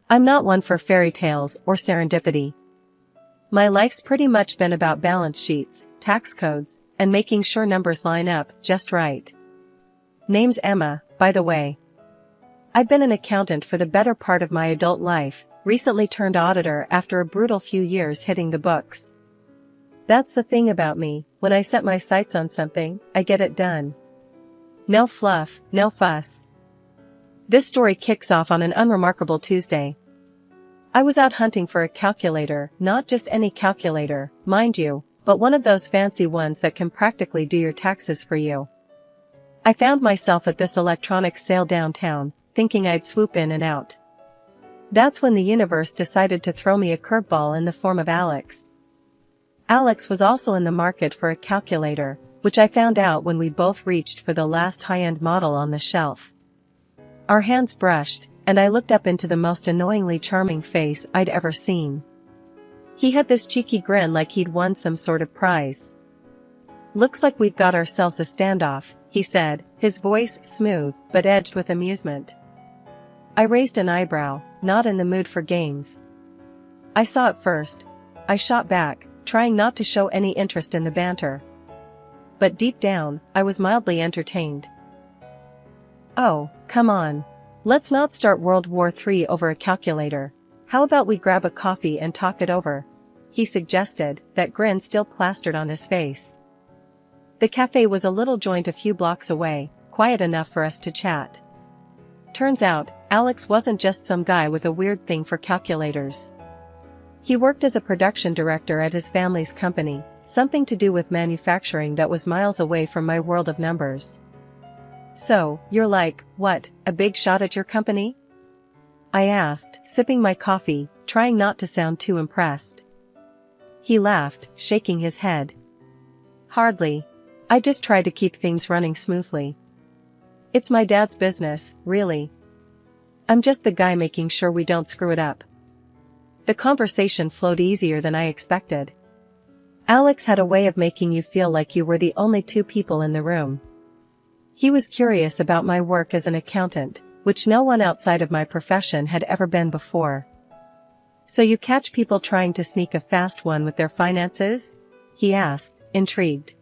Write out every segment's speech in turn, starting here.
I'm not one for fairy tales or serendipity. My life's pretty much been about balance sheets, tax codes, and making sure numbers line up just right. Name's Emma, by the way. I've been an accountant for the better part of my adult life, recently turned auditor after a brutal few years hitting the books. That's the thing about me, when I set my sights on something, I get it done. No fluff, no fuss. This story kicks off on an unremarkable Tuesday. I was out hunting for a calculator, not just any calculator, mind you, but one of those fancy ones that can practically do your taxes for you. I found myself at this electronics sale downtown, thinking I'd swoop in and out. That's when the universe decided to throw me a curveball in the form of Alex. Alex was also in the market for a calculator, which I found out when we both reached for the last high-end model on the shelf. Our hands brushed, and I looked up into the most annoyingly charming face I'd ever seen. He had this cheeky grin like he'd won some sort of prize. "Looks like we've got ourselves a standoff," he said, his voice smooth but edged with amusement. I raised an eyebrow, not in the mood for games. I saw it first. I shot back, trying not to show any interest in the banter. But deep down, I was mildly entertained. "Oh, come on. Let's not start World War III over a calculator. How about we grab a coffee and talk it over?" he suggested, that grin still plastered on his face. The cafe was a little joint a few blocks away, quiet enough for us to chat. Turns out, Alex wasn't just some guy with a weird thing for calculators. He worked as a production director at his family's company, something to do with manufacturing that was miles away from my world of numbers. "So, you're like, what, a big shot at your company?" I asked, sipping my coffee, trying not to sound too impressed. He laughed, shaking his head. "Hardly. I just try to keep things running smoothly. It's my dad's business, really. I'm just the guy making sure we don't screw it up." The conversation flowed easier than I expected. Alex had a way of making you feel like you were the only two people in the room. He was curious about my work as an accountant, which no one outside of my profession had ever been before. "So you catch people trying to sneak a fast one with their finances?" he asked, intrigued.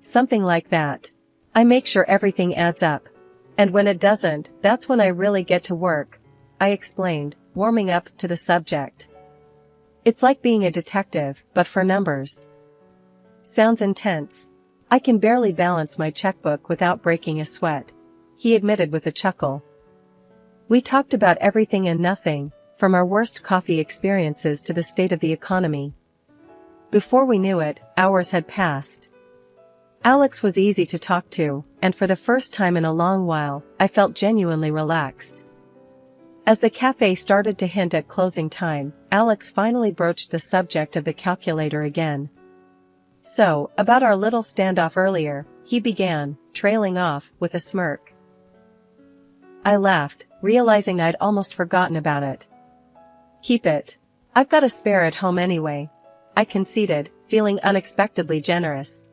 "Something like that. I make sure everything adds up. And when it doesn't, that's when I really get to work," I explained, warming up to the subject. "It's like being a detective, but for numbers." "Sounds intense. I can barely balance my checkbook without breaking a sweat," he admitted with a chuckle. We talked about everything and nothing, from our worst coffee experiences to the state of the economy. Before we knew it, hours had passed. Alex was easy to talk to, and for the first time in a long while, I felt genuinely relaxed. As the cafe started to hint at closing time, Alex finally broached the subject of the calculator again. "So, about our little standoff earlier," he began, trailing off with a smirk. I laughed, realizing I'd almost forgotten about it. "Keep it. I've got a spare at home anyway," I conceded, feeling unexpectedly generous.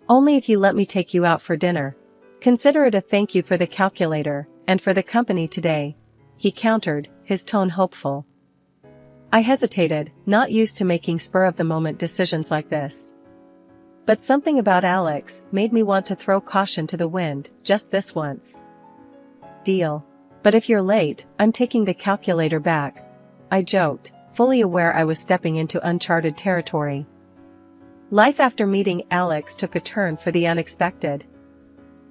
"Only if you let me take you out for dinner. Consider it a thank you for the calculator, and for the company today," he countered, his tone hopeful. I hesitated, not used to making spur-of-the-moment decisions like this. But something about Alex made me want to throw caution to the wind, just this once. "Deal. But if you're late, I'm taking the calculator back," I joked, fully aware I was stepping into uncharted territory. Life after meeting Alex took a turn for the unexpected.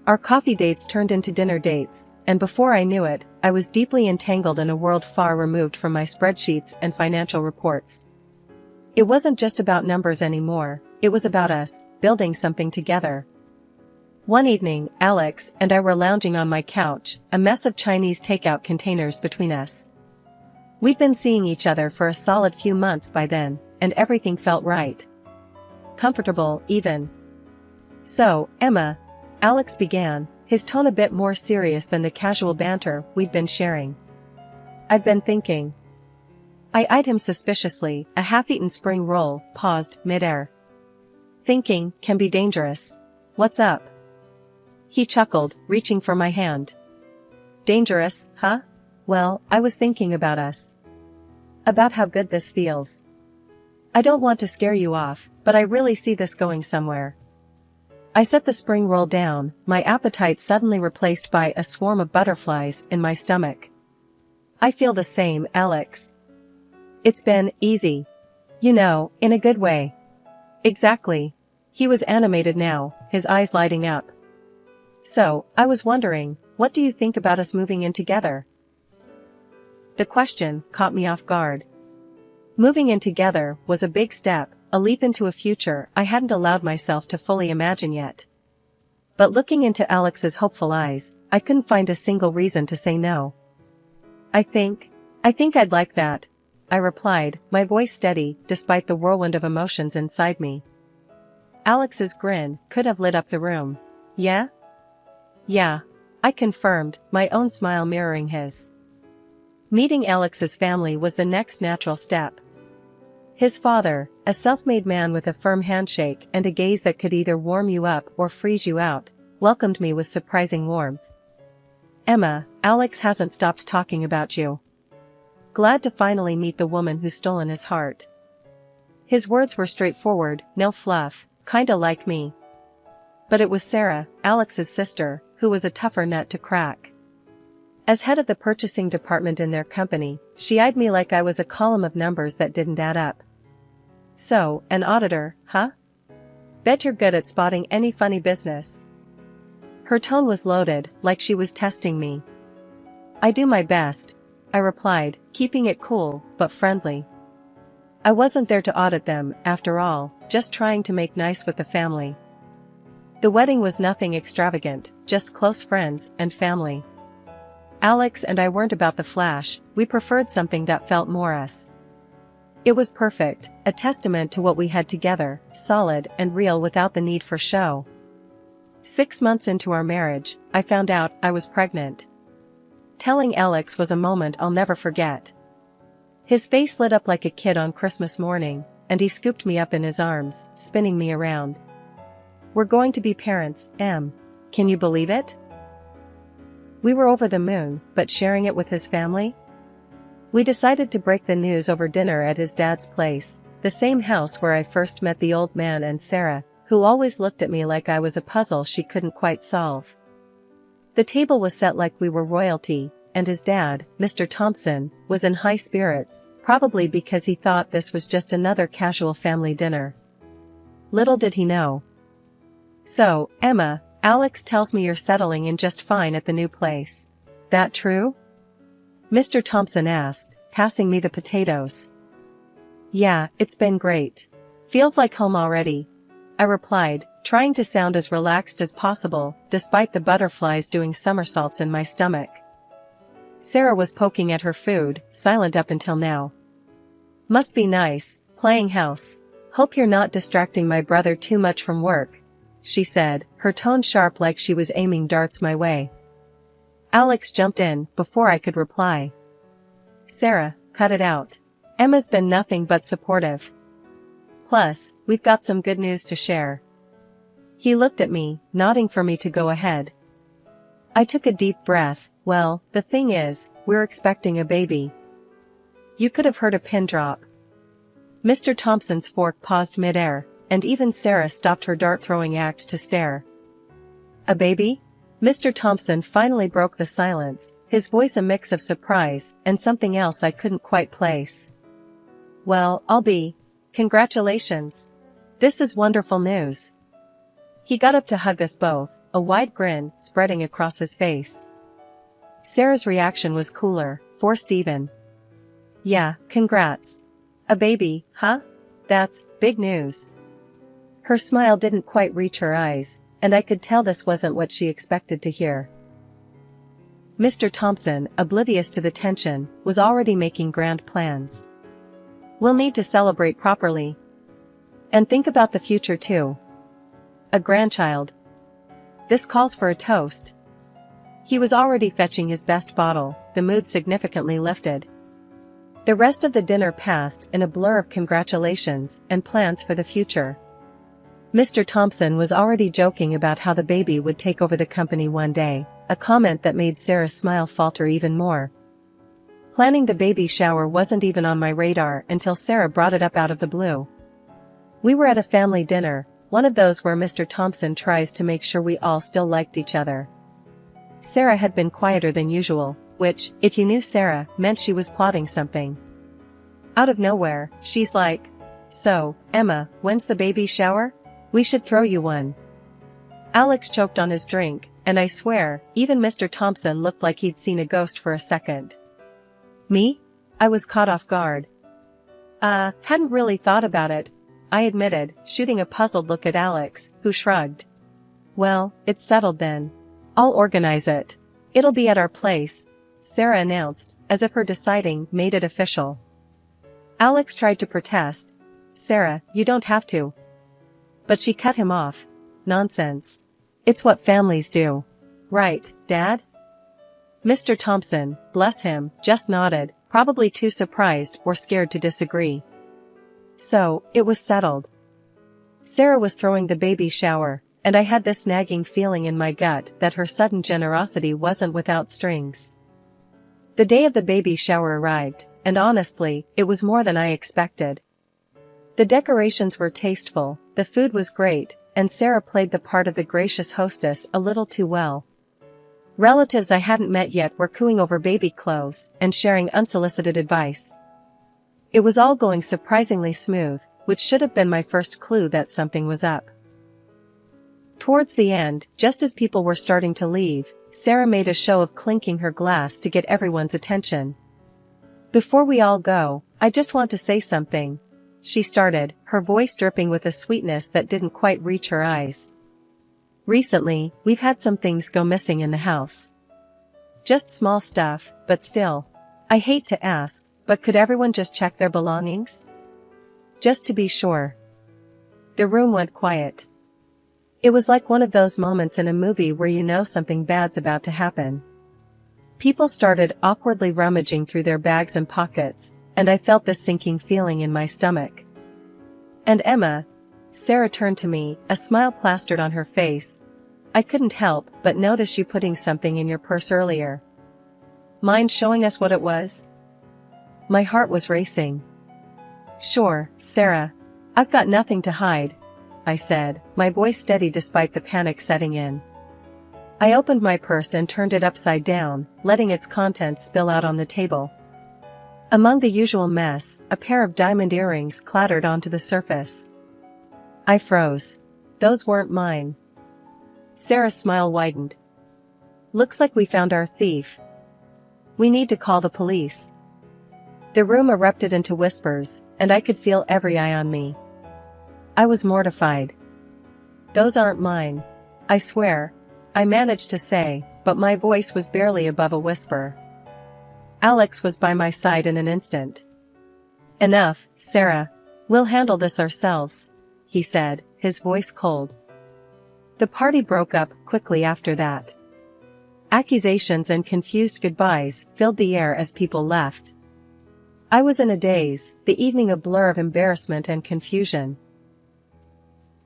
Our coffee dates turned into dinner dates, and before I knew it, I was deeply entangled in a world far removed from my spreadsheets and financial reports. It wasn't just about numbers anymore, it was about us, building something together. One evening, Alex and I were lounging on my couch, a mess of Chinese takeout containers between us. We'd been seeing each other for a solid few months by then, and everything felt right. Comfortable, even. "So, Emma," Alex began, his tone a bit more serious than the casual banter we'd been sharing. "I've been thinking." I eyed him suspiciously, a half-eaten spring roll, paused, mid-air. "Thinking can be dangerous. What's up?" He chuckled, reaching for my hand. "Dangerous, huh? Well, I was thinking about us. About how good this feels. I don't want to scare you off, but I really see this going somewhere. I set the spring roll down, my appetite suddenly replaced by a swarm of butterflies in my stomach. I feel the same, Alex. It's been easy. You know, in a good way. Exactly. He was animated now, his eyes lighting up. So, I was wondering, what do you think about us moving in together? The question caught me off guard. Moving in together was a big step, a leap into a future I hadn't allowed myself to fully imagine yet. But looking into Alex's hopeful eyes, I couldn't find a single reason to say no. I think I'd like that, I replied, my voice steady despite the whirlwind of emotions inside me. Alex's grin could have lit up the room. Yeah? Yeah, I confirmed, my own smile mirroring his. Meeting Alex's family was the next natural step. His father, a self-made man with a firm handshake and a gaze that could either warm you up or freeze you out, welcomed me with surprising warmth. Emma, Alex hasn't stopped talking about you. Glad to finally meet the woman who's stolen his heart. His words were straightforward, no fluff, kinda like me. But it was Sarah, Alex's sister, who was a tougher nut to crack. As head of the purchasing department in their company, she eyed me like I was a column of numbers that didn't add up. So, an auditor, huh? Bet you're good at spotting any funny business. Her tone was loaded, like she was testing me. I do my best, I replied, keeping it cool, but friendly. I wasn't there to audit them, after all, just trying to make nice with the family. The wedding was nothing extravagant, just close friends and family. Alex and I weren't about the flash, we preferred something that felt more us. It was perfect, a testament to what we had together, solid and real without the need for show. 6 months into our marriage, I found out I was pregnant. Telling Alex was a moment I'll never forget. His face lit up like a kid on Christmas morning, and he scooped me up in his arms, spinning me around. We're going to be parents, Em. Can you believe it? We were over the moon, but sharing it with his family? We decided to break the news over dinner at his dad's place, the same house where I first met the old man and Sarah, who always looked at me like I was a puzzle she couldn't quite solve. The table was set like we were royalty, and his dad, Mr. Thompson, was in high spirits, probably because he thought this was just another casual family dinner. Little did he know. So, Emma, Alex tells me you're settling in just fine at the new place. That true? Mr. Thompson asked, passing me the potatoes. Yeah, it's been great. Feels like home already, I replied, trying to sound as relaxed as possible, despite the butterflies doing somersaults in my stomach. Sarah was poking at her food, silent up until now. Must be nice, playing house. Hope you're not distracting my brother too much from work, she said, her tone sharp like she was aiming darts my way. Alex jumped in, before I could reply. Sarah, cut it out. Emma's been nothing but supportive. Plus, we've got some good news to share. He looked at me, nodding for me to go ahead. I took a deep breath. Well, the thing is, we're expecting a baby. You could have heard a pin drop. Mr. Thompson's fork paused midair, and even Sarah stopped her dart-throwing act to stare. A baby? Mr. Thompson finally broke the silence, his voice a mix of surprise and something else I couldn't quite place. Well, I'll be. Congratulations. This is wonderful news. He got up to hug us both, a wide grin spreading across his face. Sarah's reaction was cooler, forced even. Yeah, congrats. A baby, huh? That's big news. Her smile didn't quite reach her eyes, and I could tell this wasn't what she expected to hear. Mr. Thompson, oblivious to the tension, was already making grand plans. We'll need to celebrate properly. And think about the future too. A grandchild. This calls for a toast. He was already fetching his best bottle, the mood significantly lifted. The rest of the dinner passed in a blur of congratulations and plans for the future. Mr. Thompson was already joking about how the baby would take over the company one day, a comment that made Sarah's smile falter even more. Planning the baby shower wasn't even on my radar until Sarah brought it up out of the blue. We were at a family dinner, one of those where Mr. Thompson tries to make sure we all still liked each other. Sarah had been quieter than usual, which, if you knew Sarah, meant she was plotting something. Out of nowhere, she's like, "So, Emma, when's the baby shower? We should throw you one." Alex choked on his drink, and I swear, even Mr. Thompson looked like he'd seen a ghost for a second. Me? I was caught off guard. Hadn't really thought about it, I admitted, shooting a puzzled look at Alex, who shrugged. "Well, it's settled then. I'll organize it. It'll be at our place," Sarah announced, as if her deciding made it official. Alex tried to protest. "Sarah, you don't have to." But she cut him off. "Nonsense. It's what families do. Right, Dad?" Mr. Thompson, bless him, just nodded, probably too surprised or scared to disagree. So, it was settled. Sarah was throwing the baby shower, and I had this nagging feeling in my gut that her sudden generosity wasn't without strings. The day of the baby shower arrived, and honestly, it was more than I expected. The decorations were tasteful, the food was great, and Sarah played the part of the gracious hostess a little too well. Relatives I hadn't met yet were cooing over baby clothes and sharing unsolicited advice. It was all going surprisingly smooth, which should have been my first clue that something was up. Towards the end, just as people were starting to leave, Sarah made a show of clinking her glass to get everyone's attention. "Before we all go, I just want to say something," she started, her voice dripping with a sweetness that didn't quite reach her eyes. "Recently, we've had some things go missing in the house. Just small stuff, but still. I hate to ask, but could everyone just check their belongings? Just to be sure." The room went quiet. It was like one of those moments in a movie where you know something bad's about to happen. People started awkwardly rummaging through their bags and pockets, and I felt this sinking feeling in my stomach. "And Emma," Sarah turned to me, a smile plastered on her face. "I couldn't help but notice you putting something in your purse earlier. Mind showing us what it was?" My heart was racing. "Sure, Sarah. I've got nothing to hide," I said, my voice steady despite the panic setting in. I opened my purse and turned it upside down, letting its contents spill out on the table. Among the usual mess, a pair of diamond earrings clattered onto the surface. I froze. Those weren't mine. Sarah's smile widened. "Looks like we found our thief. We need to call the police." The room erupted into whispers, and I could feel every eye on me. I was mortified. "Those aren't mine. I swear," I managed to say, but my voice was barely above a whisper. Alex was by my side in an instant. "Enough, Sarah. We'll handle this ourselves," he said, his voice cold. The party broke up quickly after that. Accusations and confused goodbyes filled the air as people left. I was in a daze, the evening a blur of embarrassment and confusion.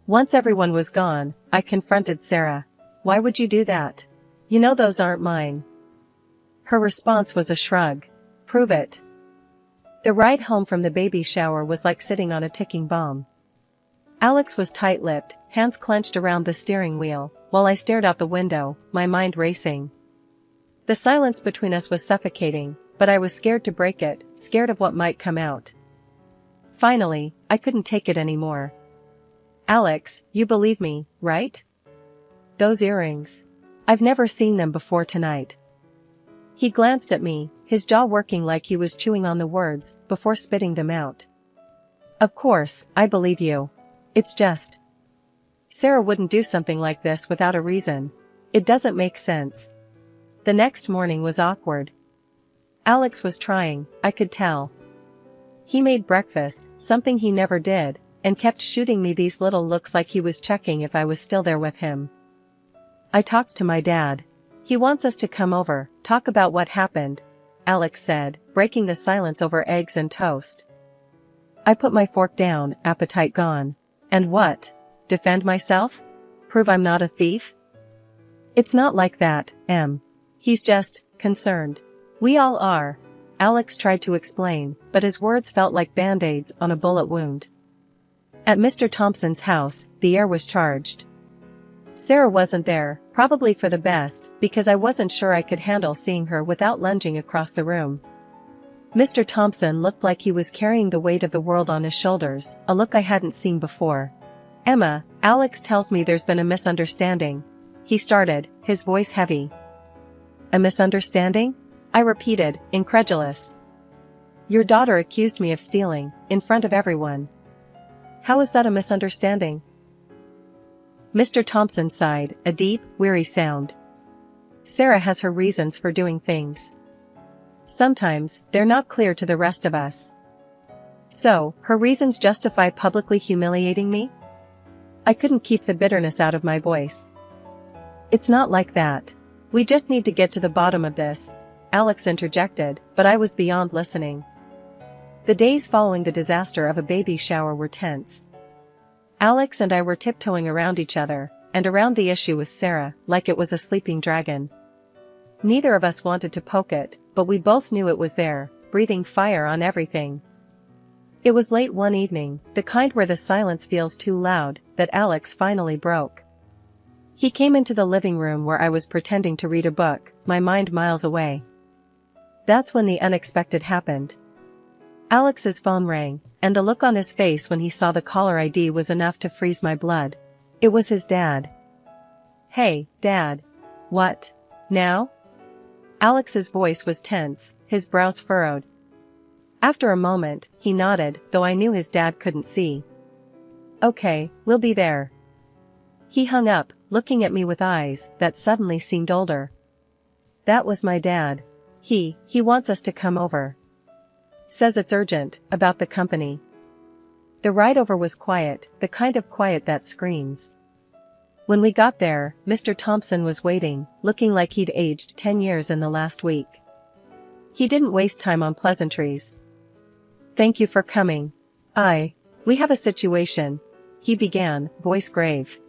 Once everyone was gone, I confronted Sarah. "Why would you do that? You know those aren't mine." Her response was a shrug. "Prove it." The ride home from the baby shower was like sitting on a ticking bomb. Alex was tight-lipped, hands clenched around the steering wheel, while I stared out the window, my mind racing. The silence between us was suffocating, but I was scared to break it, scared of what might come out. Finally, I couldn't take it anymore. "Alex, you believe me, right? Those earrings. I've never seen them before tonight." He glanced at me, his jaw working like he was chewing on the words, before spitting them out. "Of course, I believe you. It's just. Sarah wouldn't do something like this without a reason. It doesn't make sense." The next morning was awkward. Alex was trying, I could tell. He made breakfast, something he never did, and kept shooting me these little looks like he was checking if I was still there with him. I talked to my dad. "He wants us to come over, talk about what happened," Alex said, breaking the silence over eggs and toast. I put my fork down, appetite gone. "And what? Defend myself? Prove I'm not a thief?" "It's not like that, Em. He's just concerned. We all are," Alex tried to explain, but his words felt like band-aids on a bullet wound. At Mr. Thompson's house, the air was charged. Sarah wasn't there, probably for the best, because I wasn't sure I could handle seeing her without lunging across the room. Mr. Thompson looked like he was carrying the weight of the world on his shoulders, a look I hadn't seen before. "Emma, Alex tells me there's been a misunderstanding," he started, his voice heavy. "A misunderstanding?" I repeated, incredulous. "Your daughter accused me of stealing, in front of everyone. How is that a misunderstanding?" Mr. Thompson sighed, a deep, weary sound. "Sarah has her reasons for doing things. Sometimes, they're not clear to the rest of us. So, her reasons justify publicly humiliating me?" I couldn't keep the bitterness out of my voice. "It's not like that. We just need to get to the bottom of this," Alex interjected, but I was beyond listening. The days following the disaster of a baby shower were tense. Alex and I were tiptoeing around each other, and around the issue with Sarah, like it was a sleeping dragon. Neither of us wanted to poke it, but we both knew it was there, breathing fire on everything. It was late one evening, the kind where the silence feels too loud, that Alex finally broke. He came into the living room where I was pretending to read a book, my mind miles away. That's when the unexpected happened. Alex's phone rang, and the look on his face when he saw the caller ID was enough to freeze my blood. It was his dad. "Hey, Dad. What? Now?" Alex's voice was tense, his brows furrowed. After a moment, he nodded, though I knew his dad couldn't see. "Okay, we'll be there." He hung up, looking at me with eyes that suddenly seemed older. That was my dad. He wants us to come over. Says it's urgent, about the company. The ride over was quiet, the kind of quiet that screams. When we got there, Mr. Thompson was waiting, looking like he'd aged 10 years in the last week. He didn't waste time on pleasantries. "Thank you for coming. We have a situation," he began, voice grave.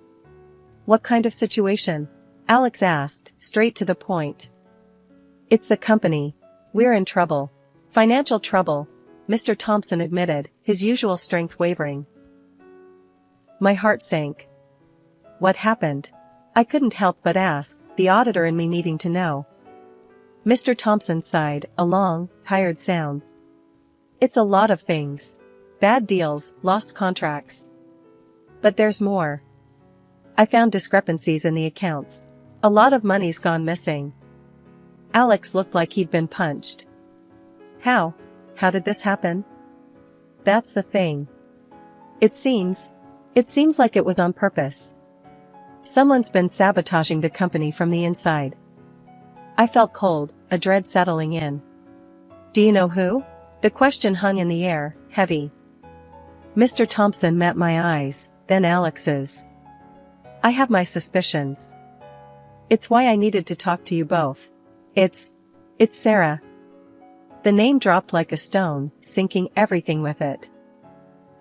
"What kind of situation?" Alex asked, straight to the point. "It's the company. We're in trouble. Financial trouble," Mr. Thompson admitted, his usual strength wavering. My heart sank. What happened? I couldn't help but ask, the auditor in me needing to know. Mr. Thompson sighed, a long, tired sound. "It's a lot of things. Bad deals, lost contracts. But there's more. I found discrepancies in the accounts. A lot of money's gone missing." Alex looked like he'd been punched. How did this happen?" "That's the thing. It seems like it was on purpose. Someone's been sabotaging the company from the inside." I felt cold, a dread settling in. "Do you know who?" The question hung in the air, heavy. Mr. Thompson met my eyes, then Alex's. "I have my suspicions. It's why I needed to talk to you both. It's Sarah." The name dropped like a stone, sinking everything with it.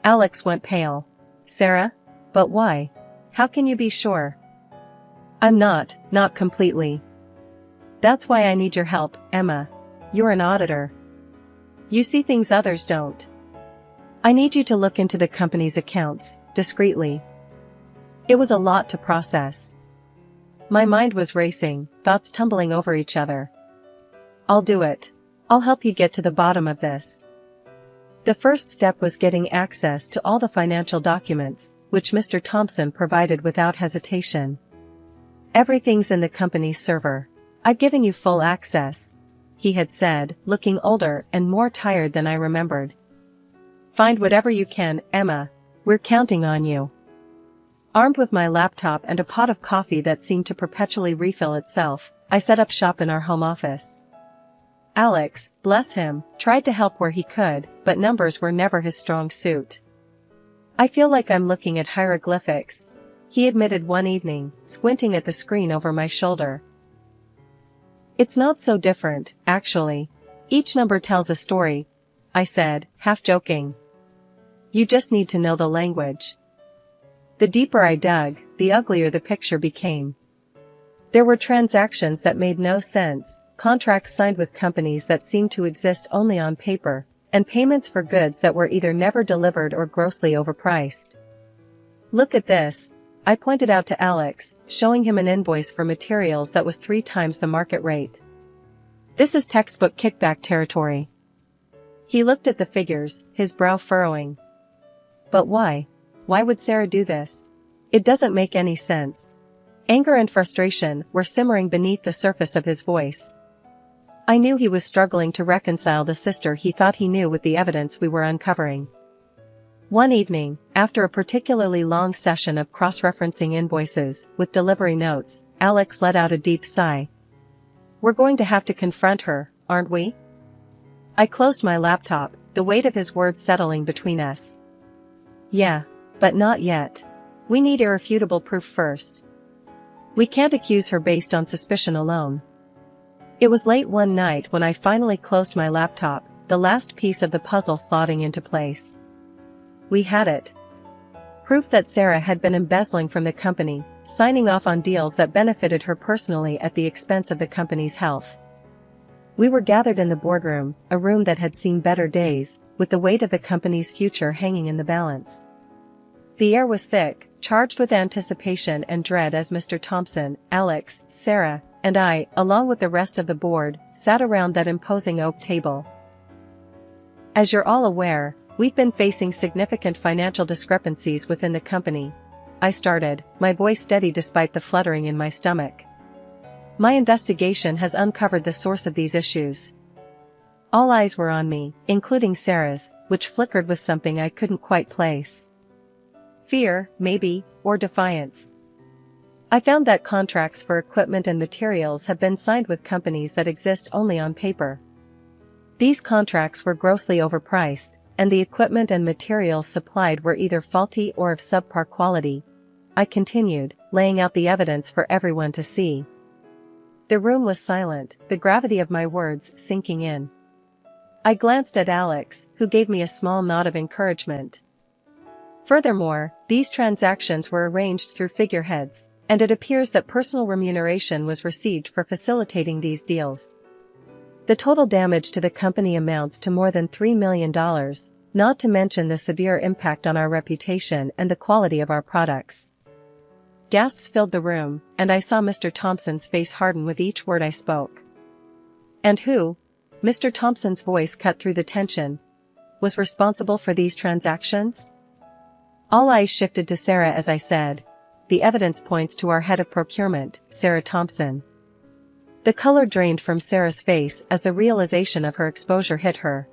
Alex went pale. "Sarah? But why? How can you be sure?" "I'm not completely. That's why I need your help, Emma. You're an auditor. You see things others don't. I need you to look into the company's accounts, discreetly." It was a lot to process. My mind was racing, thoughts tumbling over each other. "I'll do it. I'll help you get to the bottom of this." The first step was getting access to all the financial documents, which Mr. Thompson provided without hesitation. "Everything's in the company's server. I've given you full access," he had said, looking older and more tired than I remembered. "Find whatever you can, Emma. We're counting on you." Armed with my laptop and a pot of coffee that seemed to perpetually refill itself, I set up shop in our home office. Alex, bless him, tried to help where he could, but numbers were never his strong suit. "I feel like I'm looking at hieroglyphics," he admitted one evening, squinting at the screen over my shoulder. "It's not so different, actually. Each number tells a story," I said, half joking. "You just need to know the language." The deeper I dug, the uglier the picture became. There were transactions that made no sense, contracts signed with companies that seemed to exist only on paper, and payments for goods that were either never delivered or grossly overpriced. "Look at this," I pointed out to Alex, showing him an invoice for materials that was 3 times the market rate. "This is textbook kickback territory." He looked at the figures, his brow furrowing. "But why? Why would Sarah do this? It doesn't make any sense." Anger and frustration were simmering beneath the surface of his voice. I knew he was struggling to reconcile the sister he thought he knew with the evidence we were uncovering. One evening, after a particularly long session of cross-referencing invoices with delivery notes, Alex let out a deep sigh. "We're going to have to confront her, aren't we?" I closed my laptop, the weight of his words settling between us. "Yeah, but not yet. We need irrefutable proof first. We can't accuse her based on suspicion alone." It was late one night when I finally closed my laptop, the last piece of the puzzle slotting into place. We had it. Proof that Sarah had been embezzling from the company, signing off on deals that benefited her personally at the expense of the company's health. We were gathered in the boardroom, a room that had seen better days, with the weight of the company's future hanging in the balance. The air was thick, charged with anticipation and dread as Mr. Thompson, Alex, Sarah, and I, along with the rest of the board, sat around that imposing oak table. "As you're all aware, we've been facing significant financial discrepancies within the company," I started, my voice steady despite the fluttering in my stomach. "My investigation has uncovered the source of these issues." All eyes were on me, including Sarah's, which flickered with something I couldn't quite place. Fear, maybe, or defiance. "I found that contracts for equipment and materials have been signed with companies that exist only on paper. These contracts were grossly overpriced, and the equipment and materials supplied were either faulty or of subpar quality," I continued, laying out the evidence for everyone to see. The room was silent, the gravity of my words sinking in. I glanced at Alex, who gave me a small nod of encouragement. Furthermore, these transactions were arranged through figureheads, and it appears that personal remuneration was received for facilitating these deals. The total damage to the company amounts to more than $3 million, not to mention the severe impact on our reputation and the quality of our products. Gasps filled the room, and I saw Mr. Thompson's face harden with each word I spoke. "And who?" Mr. Thompson's voice cut through the tension. "Was responsible for these transactions?" All eyes shifted to Sarah as I said, "The evidence points to our head of procurement, Sarah Thompson." The color drained from Sarah's face as the realization of her exposure hit her.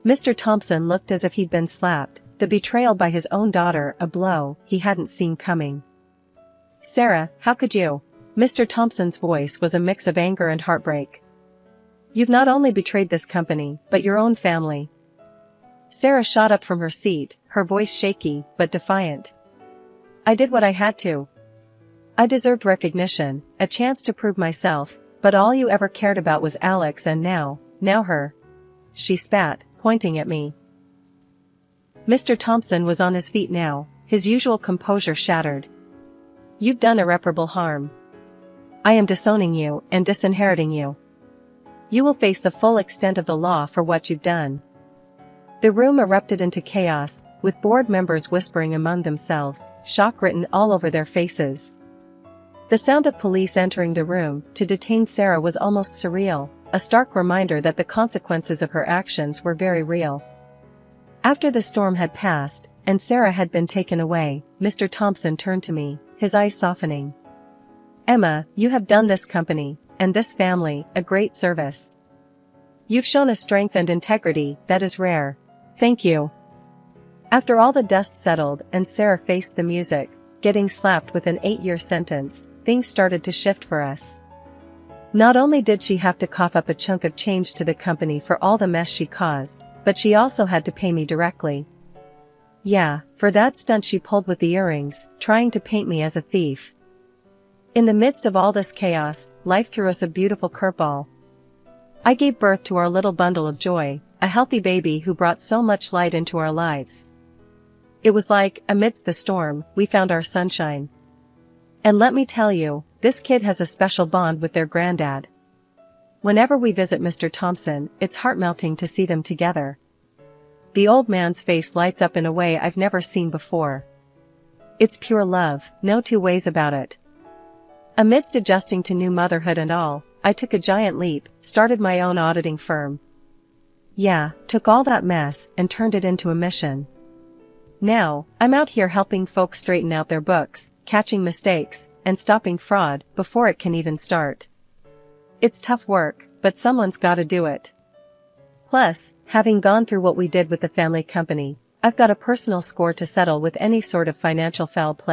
Mr. Thompson looked as if he'd been slapped, the betrayal by his own daughter a blow he hadn't seen coming. "Sarah, how could you?" Mr. Thompson's voice was a mix of anger and heartbreak. "You've not only betrayed this company, but your own family." Sarah shot up from her seat, her voice shaky, but defiant. "I did what I had to. I deserved recognition, a chance to prove myself, but all you ever cared about was Alex and now her." She spat, pointing at me. Mr. Thompson was on his feet now, his usual composure shattered. "You've done irreparable harm. I am disowning you and disinheriting you. You will face the full extent of the law for what you've done." The room erupted into chaos, with board members whispering among themselves, shock written all over their faces. The sound of police entering the room to detain Sarah was almost surreal, a stark reminder that the consequences of her actions were very real. After the storm had passed, and Sarah had been taken away, Mr. Thompson turned to me, his eyes softening. "Emma, you have done this company, and this family, a great service. You've shown a strength and integrity that is rare. Thank you." After all the dust settled and Sarah faced the music, getting slapped with an 8-year sentence, things started to shift for us. Not only did she have to cough up a chunk of change to the company for all the mess she caused, but she also had to pay me directly. Yeah, for that stunt she pulled with the earrings, trying to paint me as a thief. In the midst of all this chaos, life threw us a beautiful curveball. I gave birth to our little bundle of joy, a healthy baby who brought so much light into our lives. It was like, amidst the storm, we found our sunshine. And let me tell you, this kid has a special bond with their granddad. Whenever we visit Mr. Thompson, it's heart-melting to see them together. The old man's face lights up in a way I've never seen before. It's pure love, no two ways about it. Amidst adjusting to new motherhood and all, I took a giant leap, started my own auditing firm. Yeah, took all that mess and turned it into a mission. Now, I'm out here helping folks straighten out their books, catching mistakes, and stopping fraud before it can even start. It's tough work, but someone's gotta do it. Plus, having gone through what we did with the family company, I've got a personal score to settle with any sort of financial foul play.